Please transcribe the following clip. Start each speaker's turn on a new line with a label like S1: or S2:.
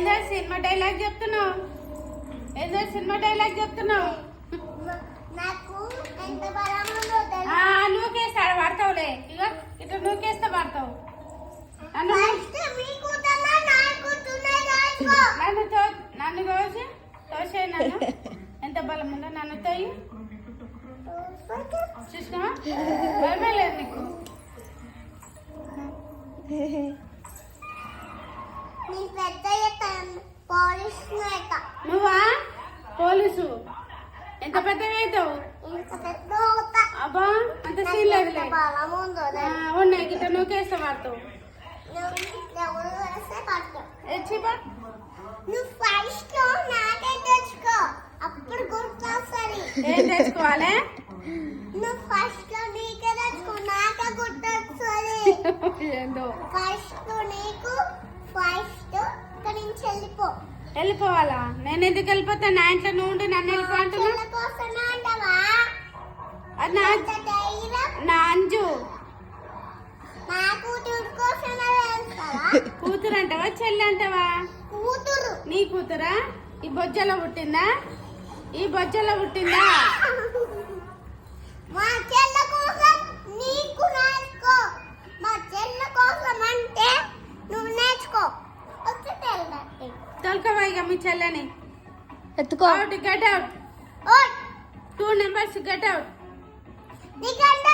S1: ఏదో cinema dialogue చెప్తున్నావు
S2: నాకు ఎంత బలం ఉందో తెలుసా?
S1: నూకేస్తాడు పడతావులే ఇగో ఇట్లా నూకేస్తే పడతావు
S2: ఫస్ట్ మీకు తమ నాకు తునై రాజు
S1: నన్ను తోసే నన్ను ఎంత బలం ఉందో నన్ను తోయి చూసినావా భయమే లేదు నీకు
S2: నీ పెద్ద పోలీస్ నేత
S1: నువ్వా పోలీసు ఎంత పెద్దగా అవుతావు
S2: ఇంత పెద్ద అవుతా
S1: అబ్బా అంత సీన్ లేదులే
S2: బలం ఉందో
S1: ఉన్నాయి గిట్ట నూకేస్తే పడతావు
S2: ఎవరు వేస్తే పట్టు
S1: చిపా
S2: నువ్వు ఫస్ట్ లో నాకే తెచ్చుకో అప్పుడు గుర్తొస్తుంది
S1: ఏం తెచ్చుకోవాలి
S2: నువ్వు ఫస్ట్ లో నీకే తెచ్చుకో నాకే గుర్తొస్తుంది
S1: ఏందో
S2: ఫస్ట్ నీకు ఫస్ట్ ఇక్కడ నుంచి
S1: వెళ్ళిపోవాలా నేను ఎందుకు వెళ్ళిపోతా నా ఇంట్లో నువ్వు ఉండి నన్ను వెళ్ళిపో అంటున్నా
S2: చెల్ల కోసమే అంటావా
S1: అది నా
S2: అంత ధైర్యం
S1: నా అంజు
S2: నా కూతురు కోసమే వెళ్తావా
S1: కూతురు అంటావా చెల్లి అంటావా
S2: కూతురు
S1: నీ కూతురా ఈ బొజ్జలో పుట్టిందా
S2: మా చెల్ల కోసం నీకు నేర్చుకో మా చెల్ల కోసం అంటే నువ్వు నేర్చుకో వచ్చి తెల్లటి
S1: తొలకవా ఇక మీ చెల్లని
S3: ఎత్తుకో
S1: గెట్ అవుట్
S2: ఓయ్
S1: 2 numbers గెట్ అవుట్
S2: నీకంటే